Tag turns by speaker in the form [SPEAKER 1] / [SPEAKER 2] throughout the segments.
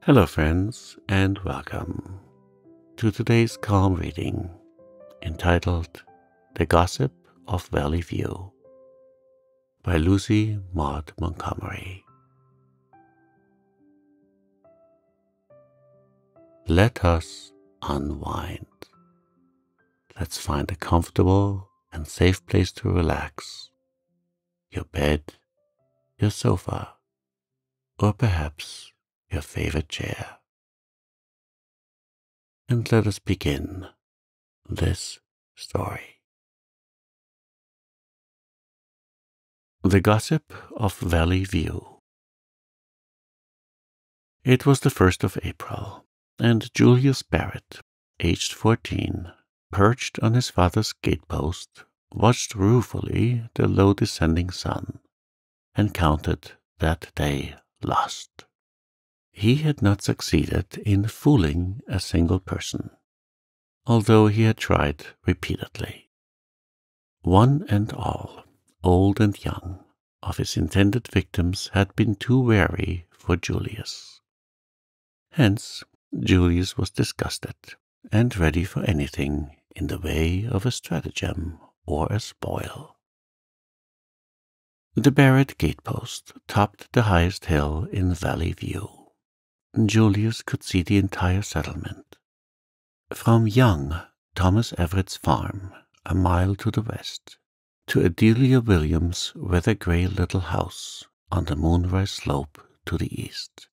[SPEAKER 1] Hello, friends, and welcome to today's calm reading entitled The Gossip of Valley View by Lucy Maud Montgomery. Let us unwind. Let's find a comfortable and safe place to relax. Your bed, your sofa, or perhaps your favorite chair. And let us begin this story. The Gossip of Valley View. It was the 1st of April, and Julius Barrett, aged 14, perched on his father's gatepost, watched ruefully the low-descending sun, and counted that day lost. He had not succeeded in fooling a single person, although he had tried repeatedly. One and all, old and young, of his intended victims had been too wary for Julius. Hence, Julius was disgusted and ready for anything in the way of a stratagem or a spoil. The Barrett gatepost topped the highest hill in Valley View. Julius could see the entire settlement. From young Thomas Everett's farm, a mile to the west, to Adelia Williams' weather-grey little house on the moonrise slope to the east.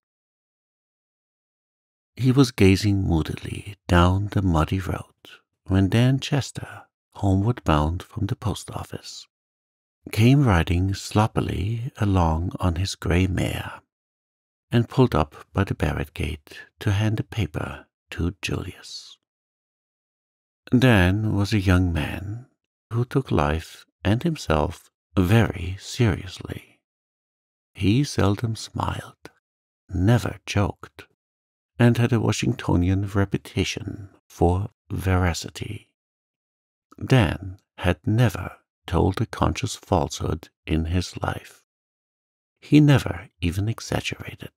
[SPEAKER 1] He was gazing moodily down the muddy road when Dan Chester, homeward bound from the post office, came riding sloppily along on his grey mare, and pulled up by the Barrett gate to hand a paper to Julius. Dan was a young man who took life and himself very seriously. He seldom smiled, never joked, and had a Washingtonian reputation for veracity. Dan had never told a conscious falsehood in his life. He never even exaggerated.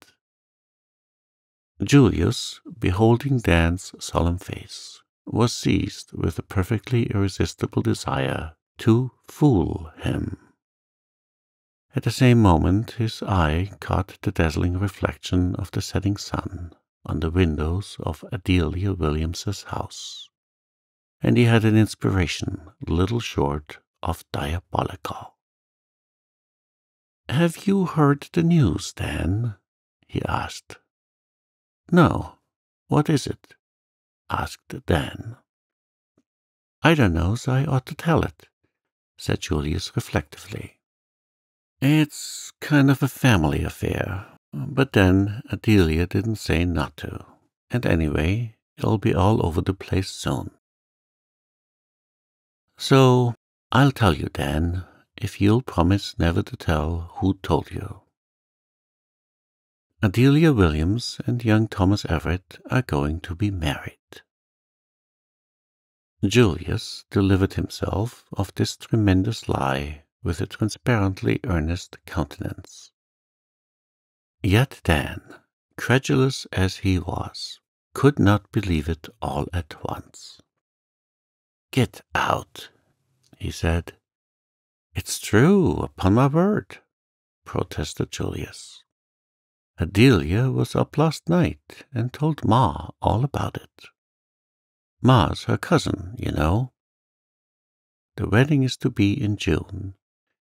[SPEAKER 1] Julius, beholding Dan's solemn face, was seized with a perfectly irresistible desire to fool him. At the same moment his eye caught the dazzling reflection of the setting sun on the windows of Adelia Williams's house, and he had an inspiration little short of diabolical. "Have you heard the news, Dan?" he asked. "No. What is it?" asked Dan. "I don't know, so I ought to tell it," said Julius reflectively. "It's kind of a family affair, but then Adelia didn't say not to, and anyway, it'll be all over the place soon. So I'll tell you, Dan, if you'll promise never to tell who told you. Adelia Williams and young Thomas Everett are going to be married." Julius delivered himself of this tremendous lie with a transparently earnest countenance. Yet Dan, credulous as he was, could not believe it all at once. "Get out," he said. "It's true, upon my word," protested Julius. "Adelia was up last night and told Ma all about it. Ma's her cousin, you know. The wedding is to be in June,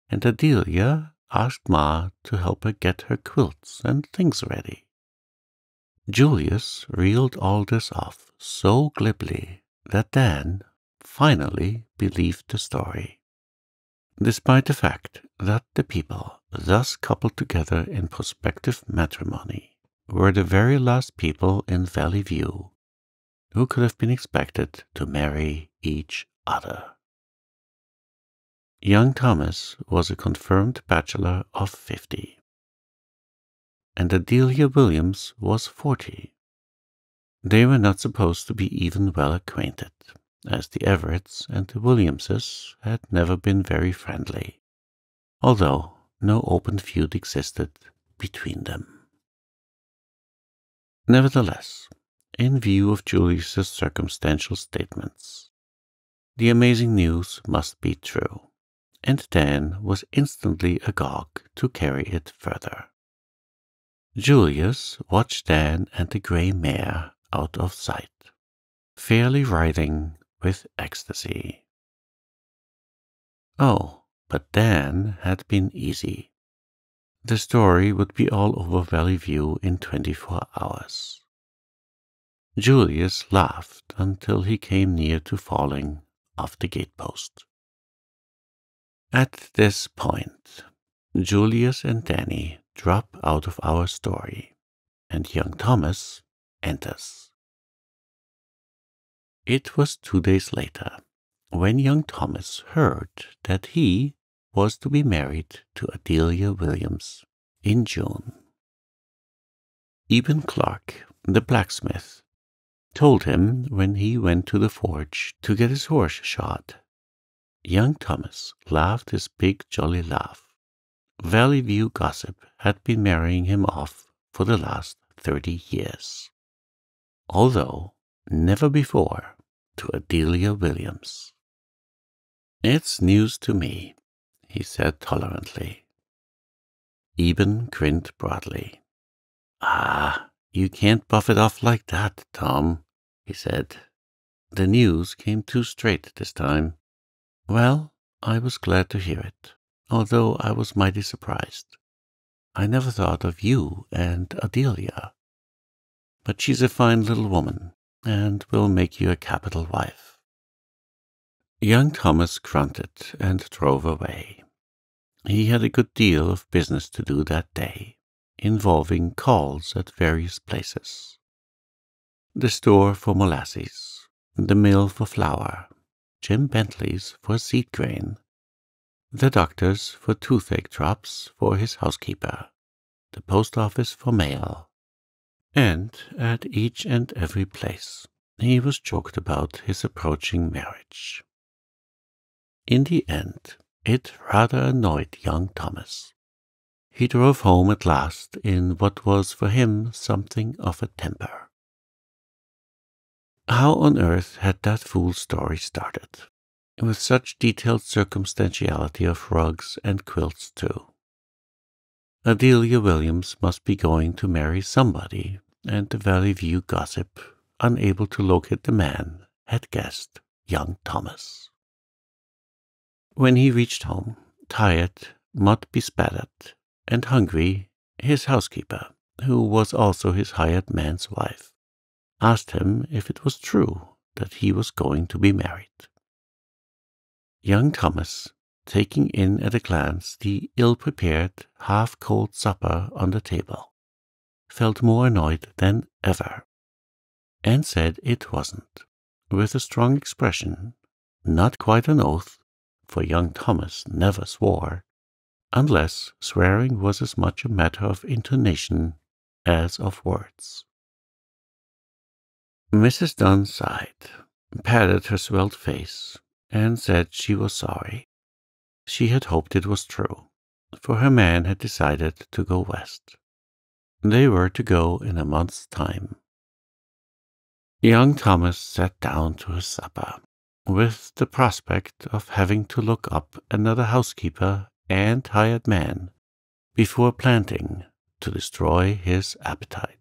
[SPEAKER 1] and Adelia asked Ma to help her get her quilts and things ready." Julius reeled all this off so glibly that Dan finally believed the story, despite the fact that the people thus coupled together in prospective matrimony were the very last people in Valley View who could have been expected to marry each other. Young Thomas was a confirmed bachelor of 50, and Adelia Williams was 40. They were not supposed to be even well acquainted, as the Everetts and the Williamses had never been very friendly, although no open feud existed between them. Nevertheless, in view of Julius's circumstantial statements, the amazing news must be true, and Dan was instantly agog to carry it further. Julius watched Dan and the grey mare out of sight, fairly writhing with ecstasy. Oh, but Dan had been easy. The story would be all over Valley View in 24 hours. Julius laughed until he came near to falling off the gatepost. At this point, Julius and Danny drop out of our story, and young Thomas enters. It was 2 days later when young Thomas heard that he was to be married to Adelia Williams in June. Eben Clark, the blacksmith, told him when he went to the forge to get his horse shod. Young Thomas laughed his big jolly laugh. Valley View gossip had been marrying him off for the last 30 years, although never before to Adelia Williams. "It's news to me," he said tolerantly. Eben grinned broadly. "Ah, you can't buff it off like that, Tom," he said. "The news came too straight this time." "Well, I was glad to hear it, although I was mighty surprised. I never thought of you and Adelia. But she's a fine little woman, and will make you a capital wife." Young Thomas grunted and drove away. He had a good deal of business to do that day, involving calls at various places. The store for molasses, the mill for flour, Jim Bentley's for seed grain, the doctor's for toothache drops for his housekeeper, the post office for mail, and at each and every place he was joked about his approaching marriage. In the end, it rather annoyed young Thomas. He drove home at last in what was for him something of a temper. How on earth had that fool's story started? With such detailed circumstantiality of rugs and quilts, too. Adelia Williams must be going to marry somebody, and the Valley View gossip, unable to locate the man, had guessed young Thomas. When he reached home, tired, mud-bespattered, and hungry, his housekeeper, who was also his hired man's wife, asked him if it was true that he was going to be married. Young Thomas, taking in at a glance the ill-prepared, half-cold supper on the table, felt more annoyed than ever, and said it wasn't, with a strong expression, not quite an oath, for young Thomas never swore, unless swearing was as much a matter of intonation as of words. Mrs. Dunn sighed, patted her svelte face, and said she was sorry. She had hoped it was true, for her man had decided to go west. They were to go in a month's time. Young Thomas sat down to his supper, with the prospect of having to look up another housekeeper and hired man before planting to destroy his appetite.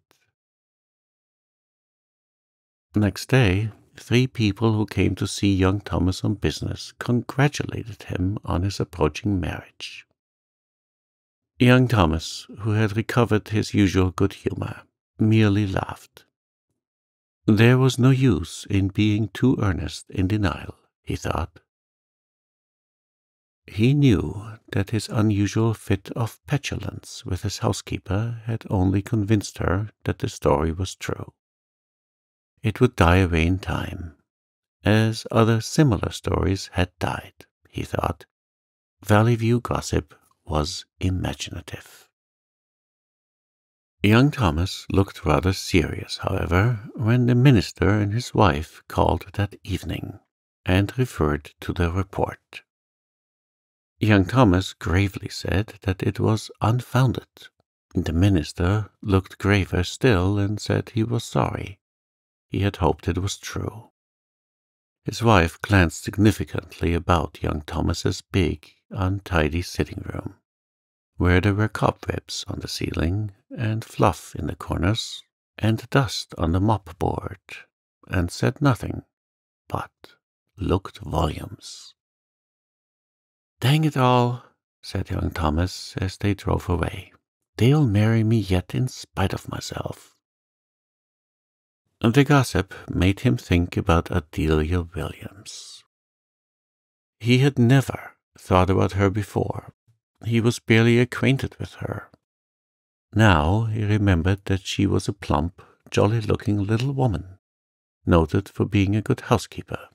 [SPEAKER 1] Next day, 3 people who came to see young Thomas on business congratulated him on his approaching marriage. Young Thomas, who had recovered his usual good humor, merely laughed. There was no use in being too earnest in denial, he thought. He knew that his unusual fit of petulance with his housekeeper had only convinced her that the story was true. It would die away in time, as other similar stories had died, he thought. Valley View gossip was imaginative. Young Thomas looked rather serious, however, when the minister and his wife called that evening and referred to the report. Young Thomas gravely said that it was unfounded, The minister looked graver still and said he was sorry. He had hoped it was true. His wife glanced significantly about young Thomas's big, untidy sitting room, where there were cobwebs on the ceiling, and fluff in the corners, and dust on the mop-board, and said nothing, but looked volumes. "Dang it all," said young Thomas as they drove away. "They'll marry me yet in spite of myself." The gossip made him think about Adelia Williams. He had never thought about her before. He was barely acquainted with her. Now he remembered that she was a plump, jolly-looking little woman, noted for being a good housekeeper.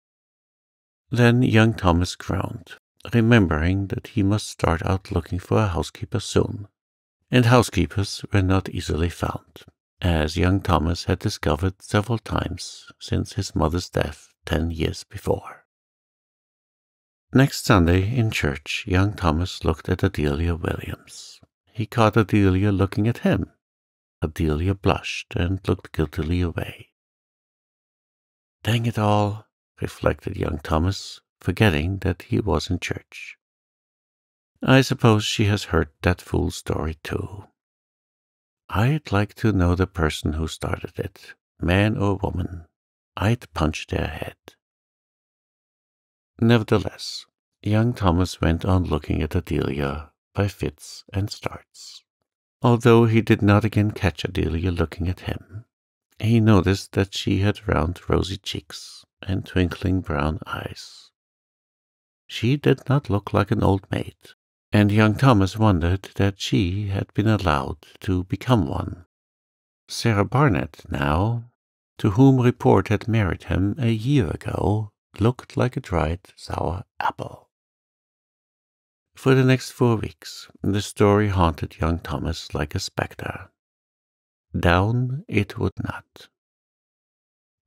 [SPEAKER 1] Then young Thomas groaned, remembering that he must start out looking for a housekeeper soon, and housekeepers were not easily found, as young Thomas had discovered several times since his mother's death 10 years before. Next Sunday in church, young Thomas looked at Adelia Williams. He caught Adelia looking at him. Adelia blushed and looked guiltily away. "Dang it all," reflected young Thomas, forgetting that he was in church. "I suppose she has heard that fool story too. I'd like to know the person who started it, man or woman. I'd punch their head." Nevertheless, young Thomas went on looking at Adelia by fits and starts. Although he did not again catch Adelia looking at him, he noticed that she had round rosy cheeks and twinkling brown eyes. She did not look like an old maid, and young Thomas wondered that she had been allowed to become one. Sarah Barnett, now, to whom report had married him a year ago, looked like a dried sour apple. For the next 4 weeks, the story haunted young Thomas like a spectre. Down it would not.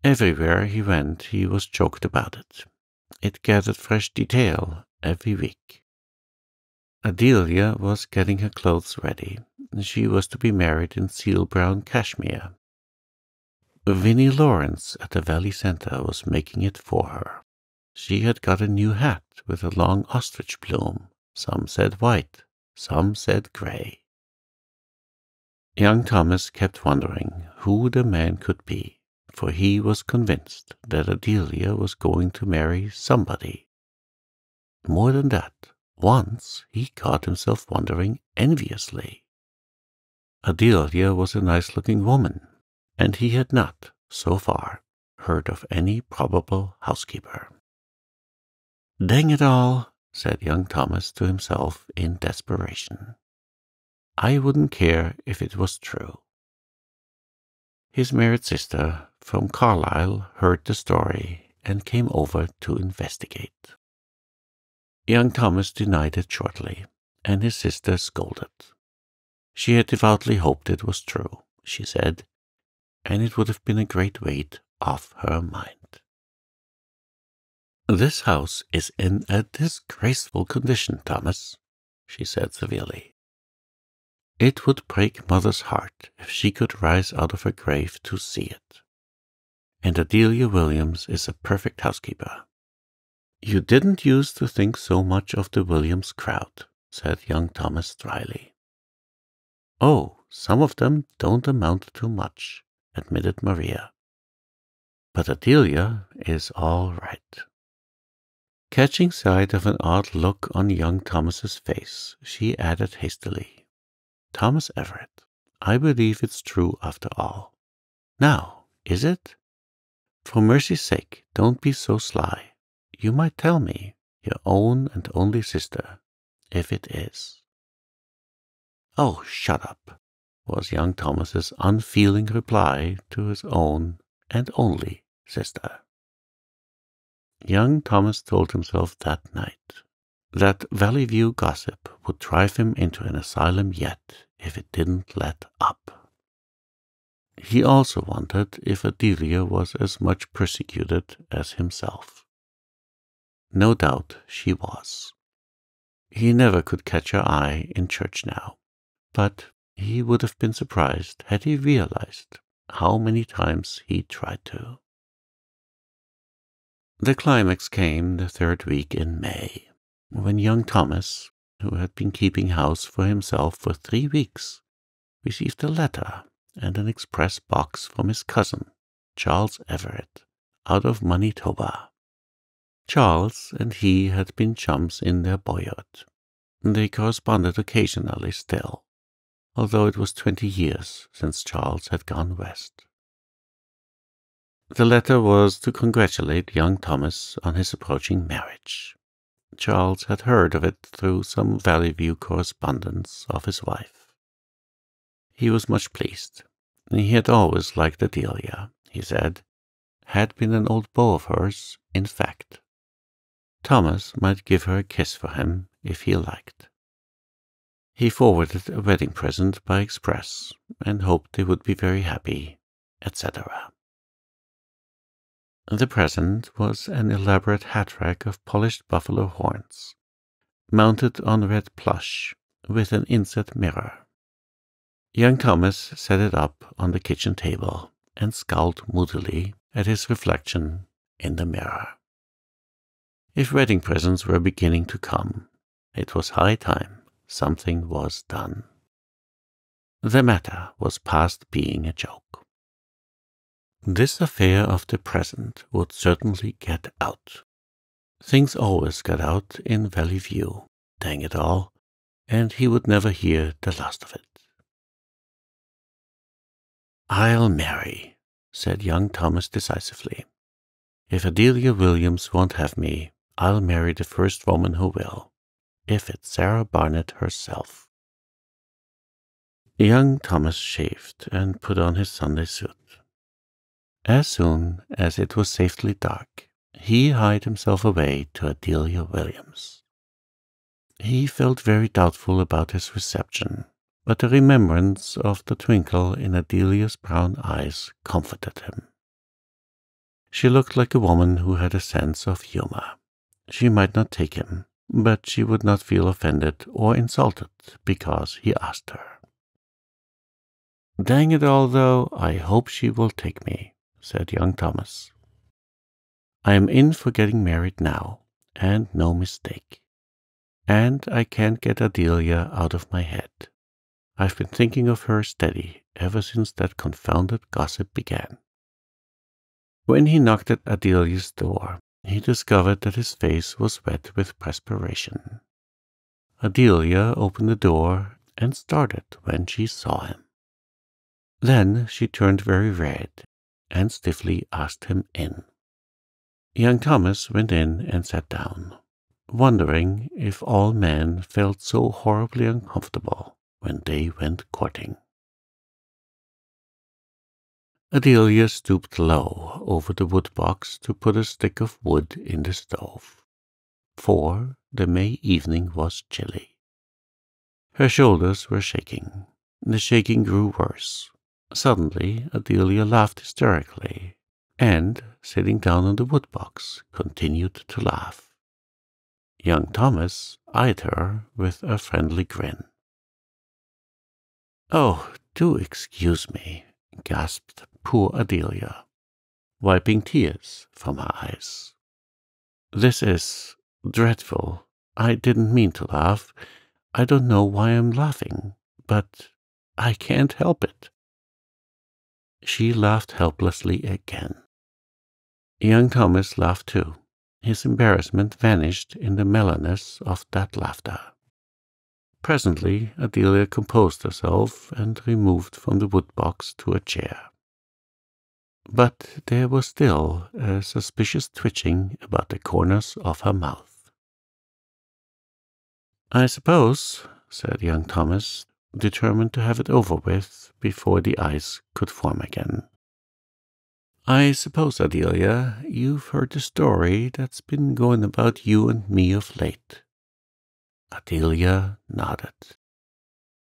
[SPEAKER 1] Everywhere he went he was joked about it. It gathered fresh detail every week. Adelia was getting her clothes ready. She was to be married in seal brown cashmere. Winnie Lawrence at the Valley Center was making it for her. She had got a new hat with a long ostrich plume. Some said white, some said gray. Young Thomas kept wondering who the man could be, for he was convinced that Adelia was going to marry somebody. More than that, once he caught himself wondering enviously. Adelia was a nice-looking woman, and he had not, so far, heard of any probable housekeeper. "Dang it all," said young Thomas to himself in desperation. "I wouldn't care if it was true." His married sister from Carlisle heard the story and came over to investigate. Young Thomas denied it shortly, and his sister scolded. She had devoutly hoped it was true, she said, and it would have been a great weight off her mind. "This house is in a disgraceful condition, Thomas," she said severely. "It would break Mother's heart if she could rise out of her grave to see it. And Adelia Williams is a perfect housekeeper." "You didn't use to think so much of the Williams crowd," said young Thomas dryly. "Oh, some of them don't amount to much," admitted Maria. "But Adelia is all right." Catching sight of an odd look on young Thomas's face, she added hastily, "Thomas Everett, I believe it's true after all. Now, is it? For mercy's sake, don't be so sly. You might tell me, your own and only sister, if it is." "Oh, shut up," was young Thomas's unfeeling reply to his own and only sister. Young Thomas told himself that night that Valley View gossip would drive him into an asylum yet if it didn't let up. He also wondered if Adelia was as much persecuted as himself. No doubt she was. He never could catch her eye in church now, but He would have been surprised had he realized how many times he tried to. The climax came the third week in May, when young Thomas, who had been keeping house for himself for 3 weeks, received a letter and an express box from his cousin, Charles Everett, out of Manitoba. Charles and he had been chums in their boyhood. They corresponded occasionally still, although it was 20 years since Charles had gone west. The letter was to congratulate young Thomas on his approaching marriage. Charles had heard of it through some Valley View correspondence of his wife. He was much pleased. He had always liked Adelia, he said, had been an old beau of hers, in fact. Thomas might give her a kiss for him if he liked. He forwarded a wedding present by express and hoped they would be very happy, etc. The present was an elaborate hat-rack of polished buffalo horns, mounted on red plush with an inset mirror. Young Thomas set it up on the kitchen table and scowled moodily at his reflection in the mirror. If wedding presents were beginning to come, it was high time something was done. The matter was past being a joke. This affair of the present would certainly get out. Things always got out in Valley View, dang it all, and he would never hear the last of it. "I'll marry," said young Thomas decisively. "If Adelia Williams won't have me, I'll marry the first woman who will, if it's Sarah Barnett herself." Young Thomas shaved and put on his Sunday suit. As soon as it was safely dark, he hied himself away to Adelia Williams. He felt very doubtful about his reception, but the remembrance of the twinkle in Adelia's brown eyes comforted him. She looked like a woman who had a sense of humor. She might not take him, but she would not feel offended or insulted because he asked her. "Dang it all, though, I hope she will take me," said young Thomas. "I am in for getting married now, and no mistake. And I can't get Adelia out of my head. I've been thinking of her steady ever since that confounded gossip began." When he knocked at Adelia's door, he discovered that his face was wet with perspiration. Adelia opened the door and started when she saw him. Then she turned very red and stiffly asked him in. Young Thomas went in and sat down, wondering if all men felt so horribly uncomfortable when they went courting. Adelia stooped low over the wood box to put a stick of wood in the stove, for the May evening was chilly. Her shoulders were shaking. The shaking grew worse. Suddenly Adelia laughed hysterically, and, sitting down on the wood box, continued to laugh. Young Thomas eyed her with a friendly grin. "Oh, do excuse me," gasped poor Adelia, wiping tears from her eyes. "This is dreadful. I didn't mean to laugh. I don't know why I'm laughing, but I can't help it." She laughed helplessly again. Young Thomas laughed too. His embarrassment vanished in the mellowness of that laughter. Presently Adelia composed herself and removed from the woodbox to a chair. But there was still a suspicious twitching about the corners of her mouth. "I suppose," said young Thomas, determined to have it over with before the ice could form again. "I suppose, Adelia, you've heard the story that's been going about you and me of late." Adelia nodded.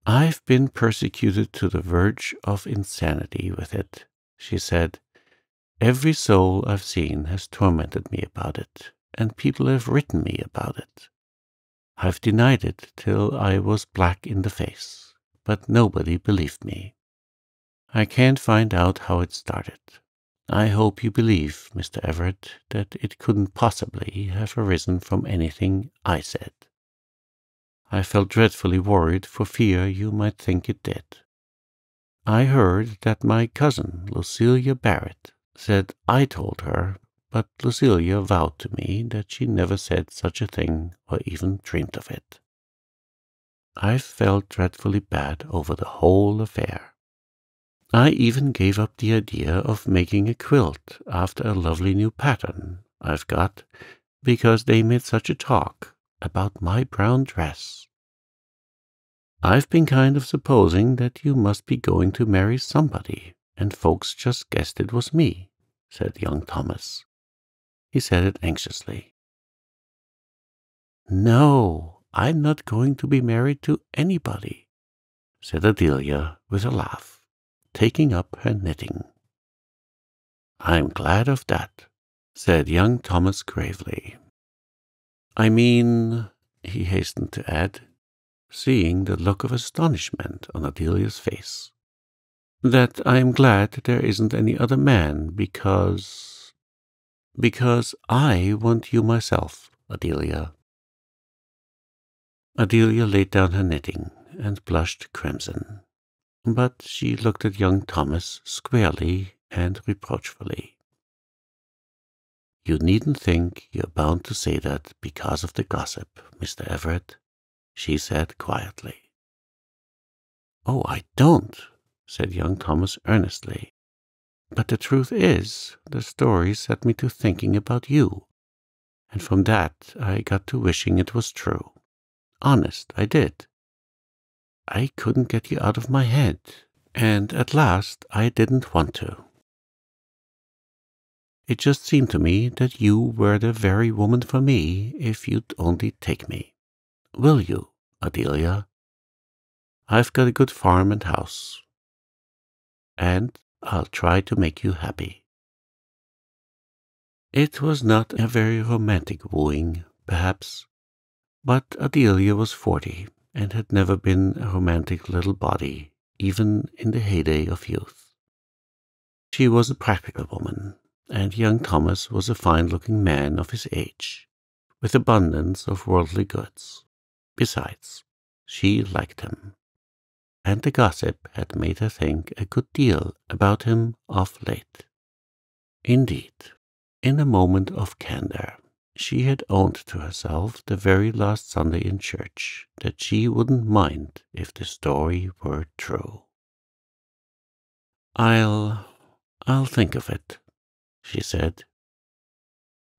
[SPEAKER 1] "I've been persecuted to the verge of insanity with it," she said. "Every soul I've seen has tormented me about it, and people have written me about it. I've denied it till I was black in the face, but nobody believed me. I can't find out how it started. I hope you believe, Mr. Everett, that it couldn't possibly have arisen from anything I said. I felt dreadfully worried for fear you might think it did. I heard that my cousin, Lucia Barrett, said I told her, but Lucia vowed to me that she never said such a thing or even dreamed of it. I felt dreadfully bad over the whole affair. I even gave up the idea of making a quilt after a lovely new pattern I've got, because they made such a talk about my brown dress. I've been kind of supposing that you must be going to marry somebody, and folks just guessed it was me, said young Thomas. He said it anxiously. No, I'm not going to be married to anybody, said Adelia with a laugh, taking up her knitting. I'm glad of that, said young Thomas gravely. I mean, he hastened to add, seeing the look of astonishment on Adelia's face, that I am glad there isn't any other man, because I want you myself, Adelia. Adelia laid down her knitting and blushed crimson, but she looked at young Thomas squarely and reproachfully. You needn't think you're bound to say that because of the gossip, Mr. Everett, she said quietly. Oh, I don't, said young Thomas earnestly. But the truth is, the story set me to thinking about you, and from that I got to wishing it was true. Honest, I did. I couldn't get you out of my head, and at last I didn't want to. It just seemed to me that you were the very woman for me if you'd only take me. Will you, Adelia? I've got a good farm and house, and I'll try to make you happy. It was not a very romantic wooing, perhaps, but Adelia was 40 and had never been a romantic little body, even in the heyday of youth. She was a practical woman, and young Thomas was a fine-looking man of his age, with abundance of worldly goods. Besides, she liked him, and the gossip had made her think a good deal about him of late. Indeed, in a moment of candor, she had owned to herself the very last Sunday in church that she wouldn't mind if the story were true. I'll think of it, she said.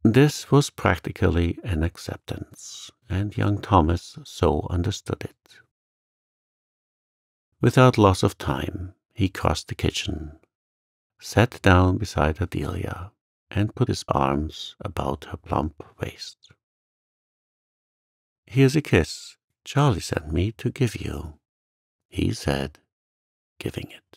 [SPEAKER 1] This was practically an acceptance, and young Thomas so understood it. Without loss of time, he crossed the kitchen, sat down beside Adelia, and put his arms about her plump waist. Here's a kiss Charlie sent me to give you, he said, giving it.